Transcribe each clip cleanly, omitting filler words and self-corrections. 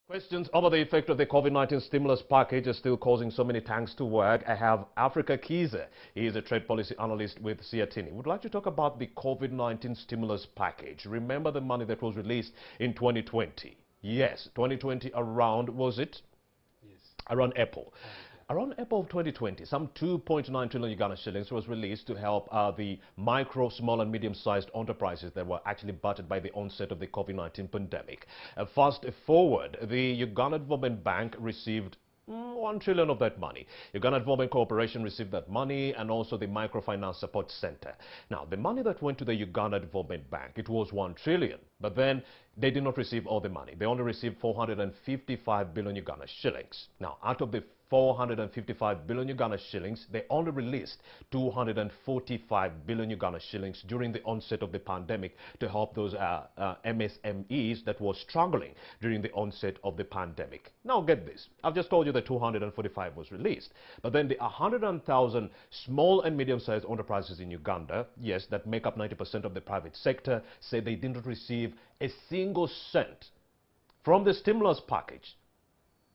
Questions over the effect of the COVID-19 stimulus package are still causing so many tanks to work. I have Africa Kiza. He is a trade policy analyst with Siatini. Would like to talk about the COVID-19 stimulus package. Remember the money that was released in 2020? Yes, 2020 around, was it? Yes. Around April. Around April of 2020, some 2.9 trillion Uganda shillings was released to help the micro, small and medium-sized enterprises that were actually battered by the onset of the COVID-19 pandemic. Fast forward, the Uganda Development Bank received 1 trillion of that money. Uganda Development Corporation received that money, and also the Microfinance Support Center. Now, the money that went to the Uganda Development Bank, it was 1 trillion, but then they did not receive all the money. They only received 455 billion Uganda shillings. Now, out of the 455 billion Uganda shillings, they only released 245 billion Uganda shillings during the onset of the pandemic to help those MSMEs that were struggling during the onset of the pandemic. Now get this, I've just told you that 245 was released, but then the 100,000 small and medium-sized enterprises in Uganda, yes, that make up 90% of the private sector, say they didn't receive a single cent from the stimulus package.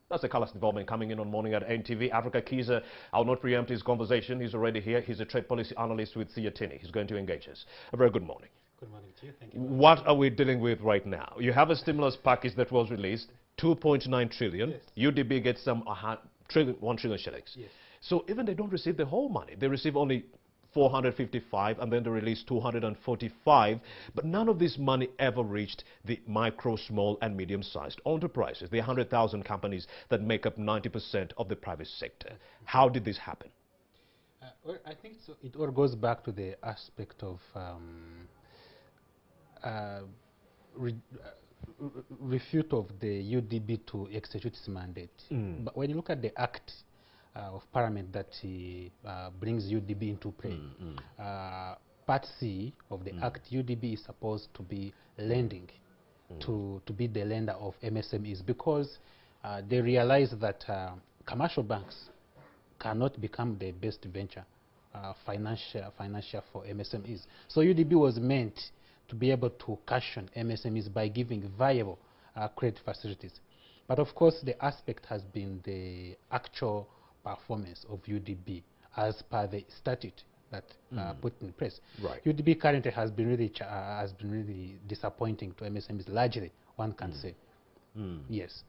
That's the Carlos development coming in on Morning at NTV. Africa Kiza, I'll not preempt his conversation. He's already here. He's a trade policy analyst with Siatini. He's going to engage us. A very good morning. Good morning to you. Thank you. What are we dealing with right now? You have a stimulus package that was released, 2.9 trillion. Yes. UDB gets some 1 trillion shillings. Yes. So even they don't receive the whole money. They receive only 455, and then they released 245, but none of this money ever reached the micro, small and medium-sized enterprises, the 100,000 companies that make up 90% of the private sector. How did this happen? Well, I think so. It all goes back to the aspect of refute of the UDB to execute its mandate. But when you look at the Act of Parliament that brings UDB into play. Part C of the Act, UDB is supposed to be lending to be the lender of MSMEs, because they realize that commercial banks cannot become the best venture financial for MSMEs. So UDB was meant to be able to cushion MSMEs by giving viable credit facilities. But of course, the aspect has been the actual performance of UDB as per the statute that put in place. Right. UDB currently has been really disappointing to MSMEs, largely, one can say. Yes.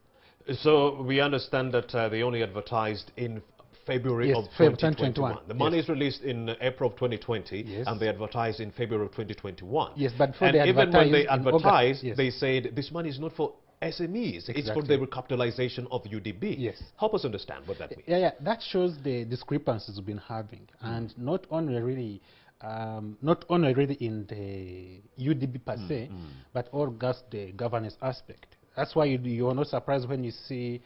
So we understand that they only advertised in February of 2021. The money is released in April of 2020, and they advertised in February of 2021. Yes, but and even when they advertised, they said this money is not for SMEs. It's for the recapitalization of UDB. Yes. Help us understand what that means. Yeah, that shows the discrepancies we've been having, and not only really in the UDB per se, but also the governance aspect. That's why you are not surprised when you see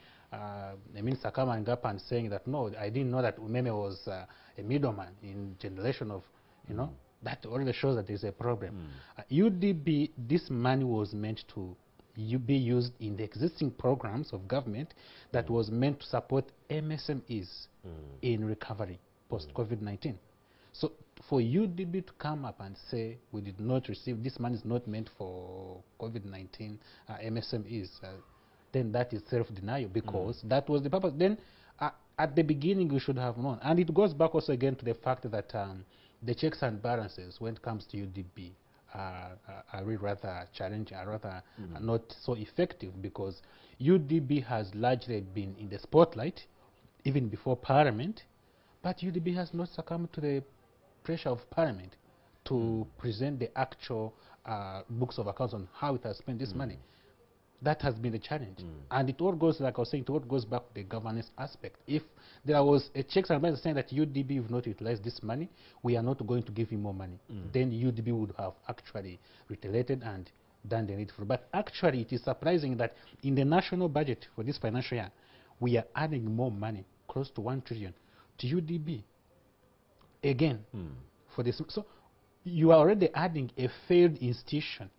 Minister coming up and saying that, no, I didn't know that Umeme was a middleman in generation of, that already shows that there's a problem. UDB, this money was meant to be used in the existing programs of government that was meant to support MSMEs in recovery post-COVID-19. So for UDB to come up and say we did not receive, this money is not meant for COVID-19 MSMEs, then that is self-denial, because that was the purpose. Then at the beginning we should have known. And it goes back also again to the fact that the checks and balances when it comes to UDB are really rather challenging, are rather not so effective, because UDB has largely been in the spotlight even before Parliament, but UDB has not succumbed to the pressure of Parliament to present the actual books of accounts on how it has spent this money. That has been the challenge. And it all goes, like I was saying, it all goes back to the governance aspect. If there was a checks and balances saying that UDB will not utilize this money, we are not going to give you more money, then UDB would have actually retaliated and done the needful. But actually, it is surprising that in the national budget for this financial year, we are adding more money, close to 1 trillion, to UDB. Again, for this. So you are already adding a failed institution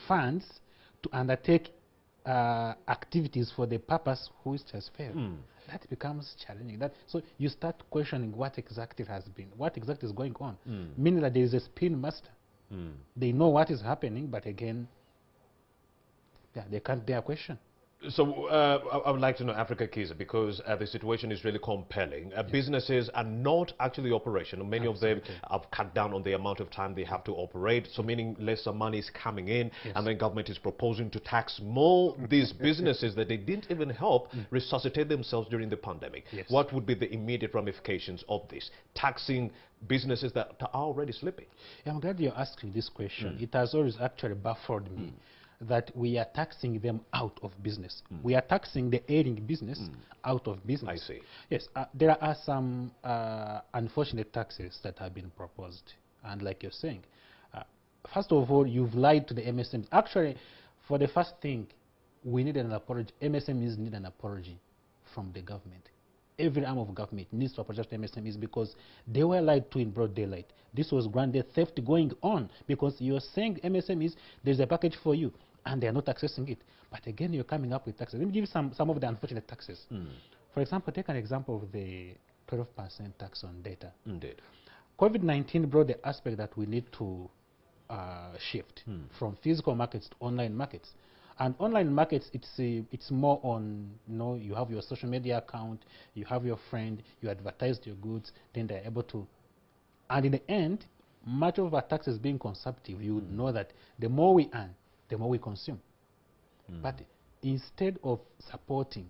funds to undertake activities for the purpose which has failed. That becomes challenging. So you start questioning what exactly has been, what exactly is going on, meaning that there is a spin master. They know what is happening, but again, they can't dare question. So I would like to know, Africa Kiza, because the situation is really compelling. Businesses are not actually operational. Many of them have cut down on the amount of time they have to operate, so meaning lesser money is coming in, and then government is proposing to tax more these businesses that they didn't even help resuscitate themselves during the pandemic. What would be the immediate ramifications of this? Taxing businesses that are already slipping. I'm glad you're asking this question. It has always actually baffled me that we are taxing them out of business. We are taxing the ailing business out of business. I see. Yes, there are some unfortunate taxes that have been proposed. And like you're saying, first of all, you've lied to the MSMEs. Actually, for the first thing, we need an apology. MSMEs need an apology from the government. Every arm of government needs to apologize to MSMEs because they were lied to in broad daylight. This was granted theft going on because you're saying MSMEs, there's a package for you, and they're not accessing it. But again, you're coming up with taxes. Let me give you some of the unfortunate taxes. For example, take an example of the 12% tax on data. Indeed. COVID-19 brought the aspect that we need to shift from physical markets to online markets. And online markets, it's more on, you have your social media account, you have your friend, you advertise your goods, then they're able to. And in the end, much of our taxes being consumptive, you would know that the more we earn, the more we consume. But instead of supporting,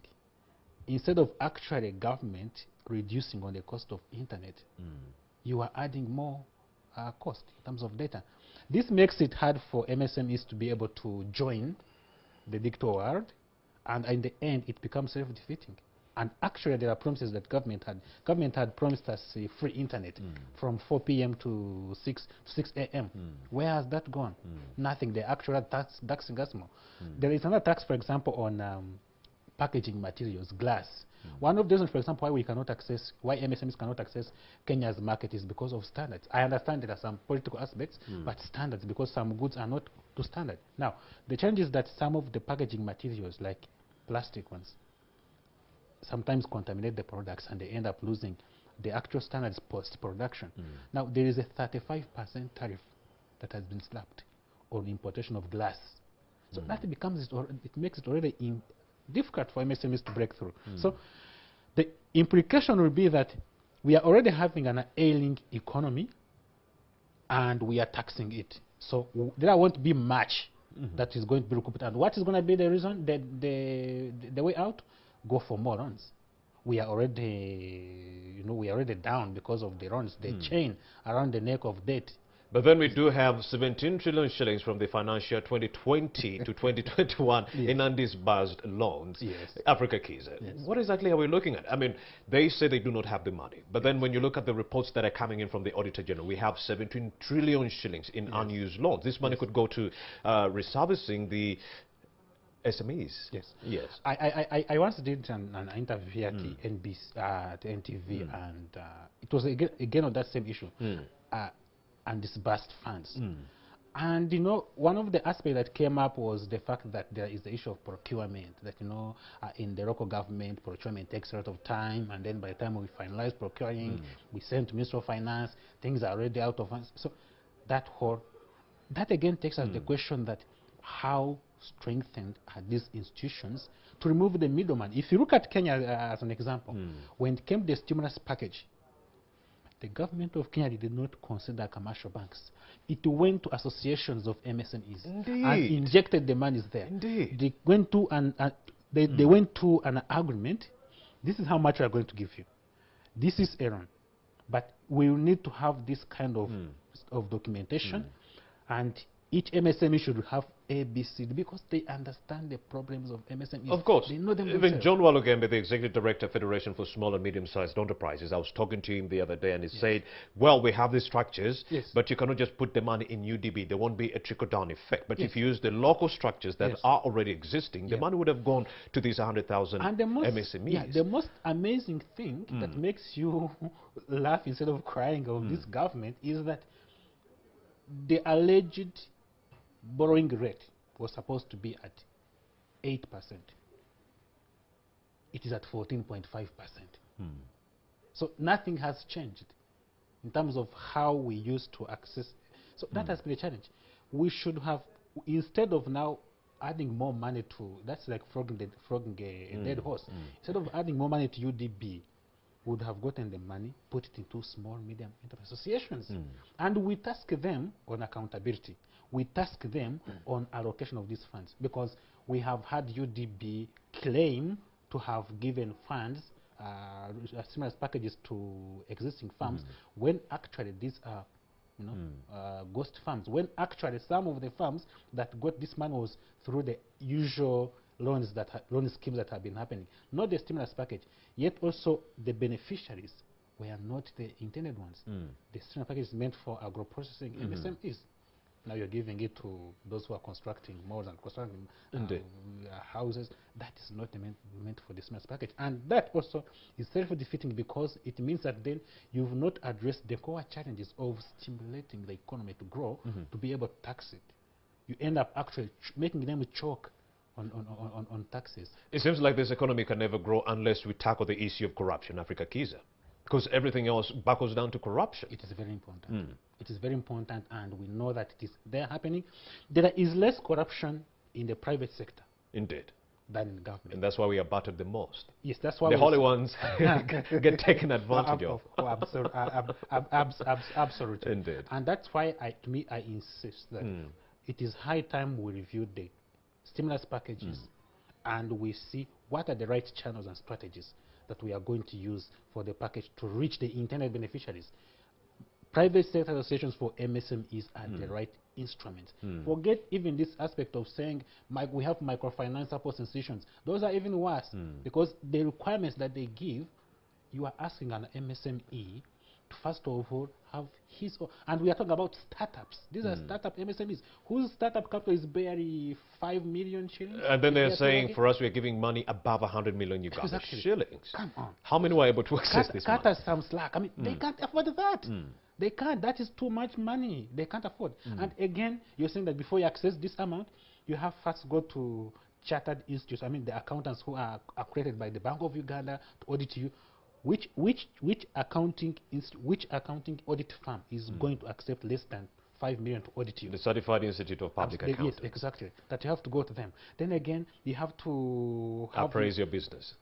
instead of actually government reducing on the cost of internet, you are adding more cost in terms of data. This makes it hard for MSMEs to be able to join the digital world, and in the end, it becomes self-defeating. And actually, there are promises that government had promised us free internet from 4 p.m. to 6 a.m. Where has that gone? Nothing. They're actually taxing us more. There is another tax, for example, on packaging materials, glass. One of the reasons, for example, why MSMEs cannot access Kenya's market is because of standards. I understand there are some political aspects, but standards, because some goods are not to standard. Now, the challenge is that some of the packaging materials, like plastic ones, sometimes contaminate the products and they end up losing the actual standards post-production. Now, there is a 35% tariff that has been slapped on importation of glass. So that becomes, it makes it already difficult for MSMEs to break through. So the implication will be that we are already having an ailing economy and we are taxing it. So there won't be much that is going to be recouped. And what is going to be the reason, the way out? Go for more loans. We are already, we are already down because of the loans, the chain around the neck of debt. But then we do have 17 trillion shillings from the financial 2020 to 2021 in undisbursed loans. Africa Kiza. What exactly are we looking at? I mean, they say they do not have the money. But then when you look at the reports that are coming in from the Auditor General, we have 17 trillion shillings in unused loans. This money could go to reservicing the SMEs. Yes. I once did an interview here at the NTV, and it was again on that same issue. Undisbursed funds. And one of the aspects that came up was the fact that there is the issue of procurement, that in the local government, procurement takes a lot of time, and then by the time we finalize procuring, we send to Ministry of Finance, things are already out of hands. So that again takes us the question that how strengthened are these institutions to remove the middleman? If you look at Kenya as an example, when it came to the stimulus package, the government of Kenya did not consider commercial banks. It went to associations of MSMEs and injected the monies there. They went to they went to an agreement. This is how much we are going to give you. This is Aaron. But we will need to have this kind of documentation, and each MSME should have ABCD because they understand the problems of MSMEs. Of course. They know them Even themselves. John Walugembe, the Executive Director, Federation for Small and Medium-Sized Enterprises, I was talking to him the other day and he said, well, we have these structures, but you cannot just put the money in UDB. There won't be a trickle-down effect. But if you use the local structures that are already existing, the money would have gone to these 100,000 MSMEs. The most amazing thing that makes you laugh instead of crying of this government is that the alleged borrowing rate was supposed to be at 8%. It is at 14.5%. So nothing has changed in terms of how we used to access. So that has been a challenge. We should have, instead of now adding more money to, that's like flogging a dead horse. Instead of adding more money to UDB, would have gotten the money, put it into small, medium enterprise associations. And we task them on accountability. We task them on allocation of these funds, because we have had UDB claim to have given funds, stimulus packages to existing farms, when actually these are ghost farms, when actually some of the farms that got this money was through the usual loan schemes that have been happening, not the stimulus package. Yet also the beneficiaries were not the intended ones. The stimulus package is meant for agro-processing MSMEs. Now you're giving it to those who are constructing malls and constructing houses. That is not meant for the stimulus package. And that also is self-defeating, because it means that then you've not addressed the core challenges of stimulating the economy to grow, to be able to tax it. You end up actually making them choke on taxes. It seems like this economy can never grow unless we tackle the issue of corruption, Africa Kiza, because everything else buckles down to corruption. It is very important. It is very important, and we know that it is there happening. There is less corruption in the private sector, indeed, than in government. And that's why we are battered the most. Yes, that's why the holy ones get taken advantage of. Absolutely. Indeed. And that's why I insist that it is high time we review the stimulus packages and we see what are the right channels and strategies that we are going to use for the package to reach the intended beneficiaries. Private sector associations for MSMEs are the right instruments. Forget even this aspect of saying we have microfinance support institutions. Those are even worse, because the requirements that they give, you are asking an MSME to first of all have his own, and we are talking about startups. These are startup MSMEs whose startup capital is barely 5 million shillings. And then they're saying for us we are giving money above 100 million Uganda shillings. Come on. How many were able to access this money? Cut us some slack. I mean, they can't afford that. They can't. That is too much money. They can't afford. And again, you're saying that before you access this amount, you have first go to chartered institutes. I mean, the accountants who are accredited by the Bank of Uganda to audit you. Which accounting audit firm is going to accept less than 5 million to audit you? The Certified Institute of Public Accounting. Yes, exactly. That you have to go to them. Then again, you have to appraise your business.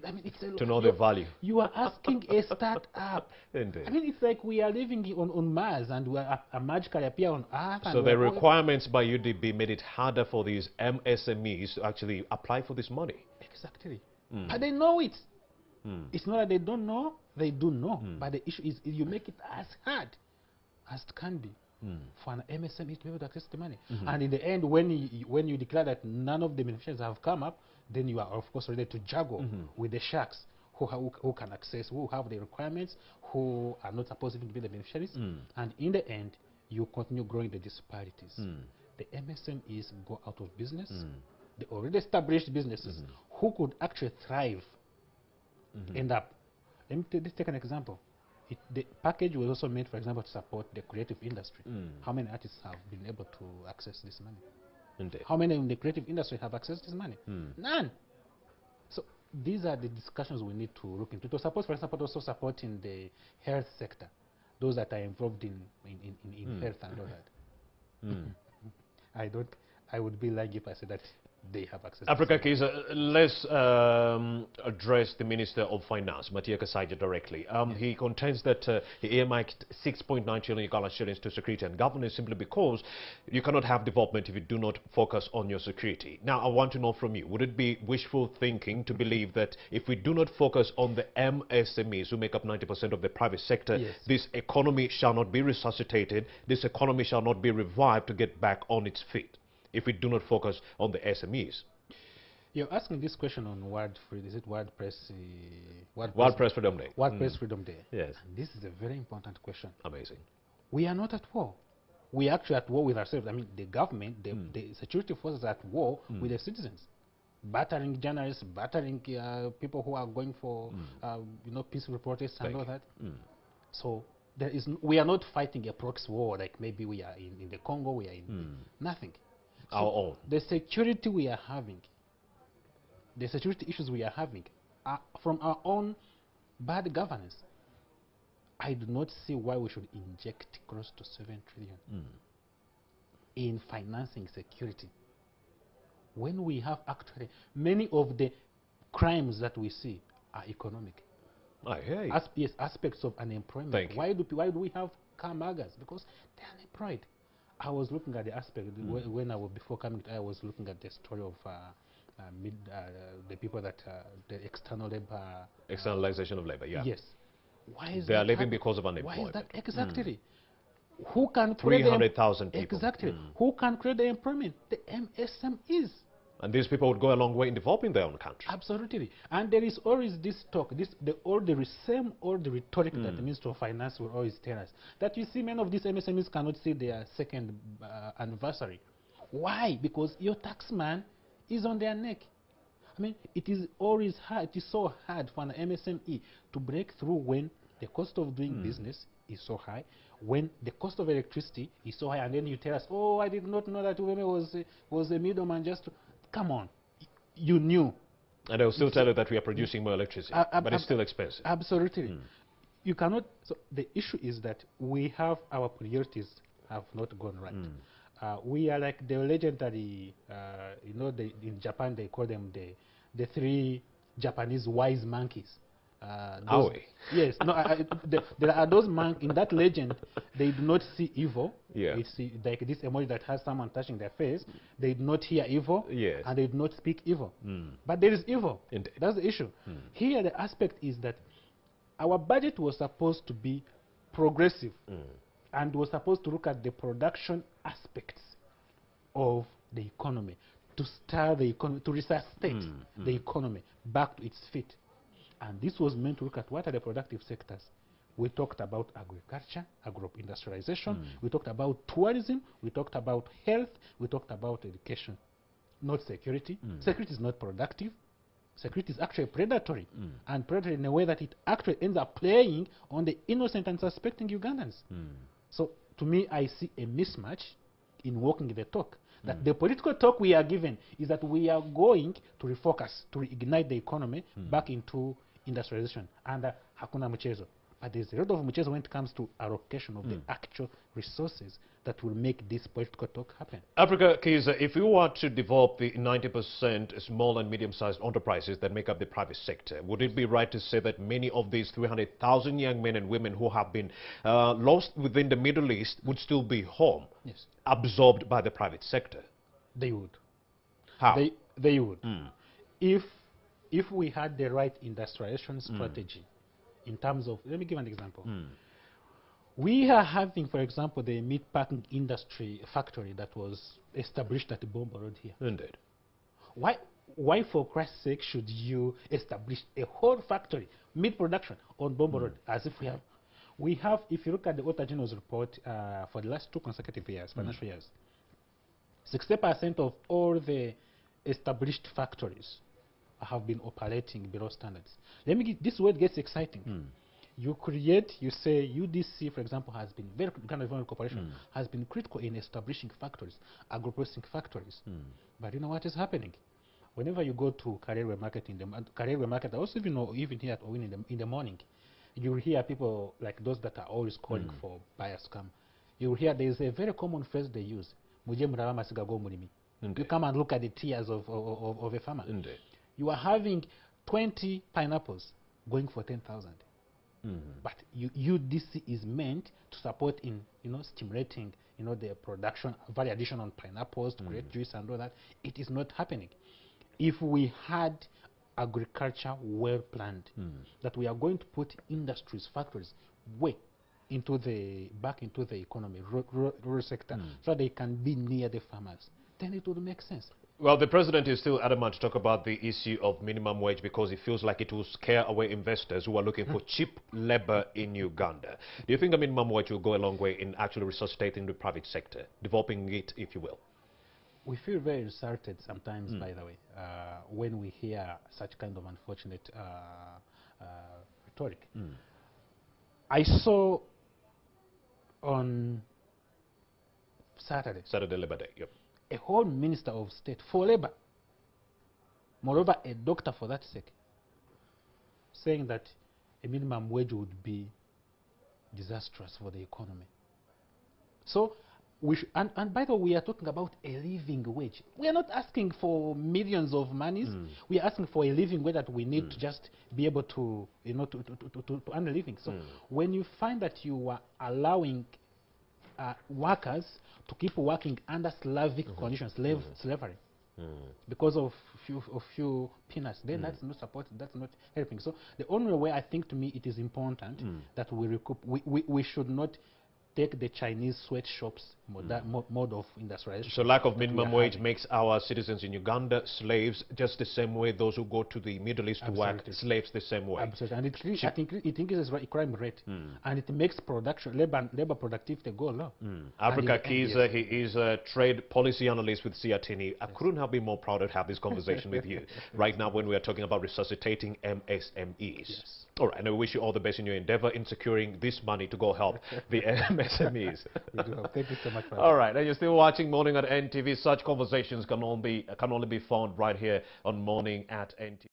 I mean, it's to know the value. You are asking a start-up. Indeed. I mean, it's like we are living on Mars and we are magically appear on Earth. So the requirements by UDB made it harder for these MSMEs to actually apply for this money. Exactly. But they know it. It's not that they don't know, they do know. But the issue is you make it as hard as it can be for an MSME to be able to access the money. And in the end, when you declare that none of the beneficiaries have come up, then you are, of course, ready to juggle with the sharks who can access, who have the requirements, who are not supposed to be the beneficiaries. And in the end, you continue growing the disparities. The MSMEs go out of business. The already established businesses who could actually thrive end up. Let's take an example. The package was also made, for example, to support the creative industry. How many artists have been able to access this money? Indeed. How many in the creative industry have accessed this money? None. So these are the discussions we need to look into. To support, for example, also supporting the health sector, those that are involved in health and all that. I would be lying if I said that they have access. Africa Kiza, let's address the Minister of Finance, Matia Kasaija, directly. He contends that he earmarked 6.9 trillion Uganda shillings to security and governance simply because you cannot have development if you do not focus on your security. Now, I want to know from you, would it be wishful thinking to believe that if we do not focus on the MSMEs who make up 90% of the private sector, this economy shall not be resuscitated, this economy shall not be revived to get back on its feet, if we do not focus on the SMEs? You're asking this question on WordPress Freedom Day. WordPress Freedom Day. Yes. And this is a very important question. Amazing. We are not at war. We are actually at war with ourselves. I mean, the government, the security forces are at war with the citizens. Battering journalists, battering people who are going for peaceful protests and all that. So we are not fighting a proxy war like maybe we are in the Congo, we are in nothing. So our own. The security we are having, the security issues we are having are from our own bad governance. I do not see why we should inject close to 7 trillion in financing security. when we have actually many of the crimes that we see are economic. I hear you. Yes, aspects of unemployment. Thank you. Why do we have car muggers? Because they're unemployed. I was looking at the aspect when I was before coming. I was looking at the story of the people that the external labor. Externalization of labor, yeah. Yes. Why is they are that living because of unemployment. Why is that exactly? Who can create 300,000 people. Exactly. Who can create the employment? The MSMEs. And these people would go a long way in developing their own country. Absolutely. And there is always this talk, the same old rhetoric that the Minister of Finance will always tell us, that you see many of these MSMEs cannot see their second anniversary. Why? Because your taxman is on their neck. I mean, it is always hard, it is so hard for an MSME to break through when the cost of doing business is so high, when the cost of electricity is so high, and then you tell us, oh, I did not know that women was a middleman just to... Come on, you knew. And they will still tell you that we are producing more electricity, but it's still expensive. Absolutely. You cannot... So the issue is that we have our priorities have not gone right. We are like the legendary, you know, in Japan they call them the three Japanese wise monkeys. Yes, no, there are those monkeys in that legend. They do not see evil. Yeah. They see like this emoji that has someone touching their face. They do not hear evil. Yes. And they do not speak evil. But there is evil. Indeed. That's the issue. Here the aspect is that our budget was supposed to be progressive and was supposed to look at the production aspects of the economy, to stir the economy, to resuscitate the economy back to its feet. And this was meant to look at what are the productive sectors. We talked about agriculture, agro-industrialization, we talked about tourism, we talked about health, we talked about education, not security. Security is not productive. Security is actually predatory, and predatory in a way that it actually ends up playing on the innocent and suspecting Ugandans. So to me, I see a mismatch in walking the talk. That the political talk we are given is that we are going to refocus, to reignite the economy back into industrialization under Hakuna Mchezo. But there's a lot of Mchezo when it comes to allocation of the actual resources that will make this political talk happen. Africa, Kiza, if you were to develop the 90% small and medium-sized enterprises that make up the private sector, would it be right to say that many of these 300,000 young men and women who have been lost within the Middle East would still be home, absorbed by the private sector? They would. How? They would. If we had the right industrialization strategy in terms of, let me give an example. We are having, for example, the meat packing industry factory that was established at the Bombo Road here. Indeed. Why for Christ's sake should you establish a whole factory, meat production, on Bombo Road, as if we have, if you look at the Auditor General's report for the last 2 consecutive years, financial years, 60% of all the established factories have been operating below standards. Let me give, this word gets exciting. You create, you say UDC, for example, has been very, Uganda Development Corporation has been critical in establishing factories, agro-processing factories. But you know what is happening? Whenever you go to Karere Market, also even here at Owin in the morning, you will hear people like those that are always calling for buyers to come. You will hear there is a very common phrase they use. You come and look at the tears of a farmer. Indeed. You are having 20 pineapples going for 10,000. But UDC is meant to support in, stimulating, the production, value addition on pineapples to create juice and all that. It is not happening. If we had agriculture well planned, that we are going to put industries, factories, back into the economy, rural sector, so they can be near the farmers, then it would make sense. Well, the president is still adamant to talk about the issue of minimum wage because he feels like it will scare away investors who are looking for cheap labor in Uganda. Do you think a minimum wage will go a long way in actually resuscitating the private sector, developing it, if you will? We feel very insulted sometimes, by the way, when we hear such kind of unfortunate rhetoric. I saw on Saturday Labor Day, yep, a whole Minister of State for Labor, moreover a doctor for that sake, saying that a minimum wage would be disastrous for the economy. So and by the way, we are talking about a living wage. We are not asking for millions of monies. We are asking for a living wage that we need to just be able to, to earn a living. So when you find that you are allowing workers to keep working under Slavic conditions, slavery, because of few peanuts, then that's not support, that's not helping. So the only way, I think, to me, it is important that we recoup. We should not take the Chinese sweatshops mode of industrialization. So lack of minimum wage makes our citizens in Uganda slaves just the same way those who go to the Middle East to work slaves the same way. Absolutely. And I think it increases crime rate, and it makes production labor productivity go low. Africa Kiza, he is a trade policy analyst with Siatini. I couldn't have been more proud to have this conversation with you right now when we are talking about resuscitating MSMEs. Yes. All right, and we wish you all the best in your endeavor in securing this money to go help the MSMEs. We do. Thank you so much for All right, and you're still watching Morning at NTV. Such conversations can only be found right here on Morning at NTV.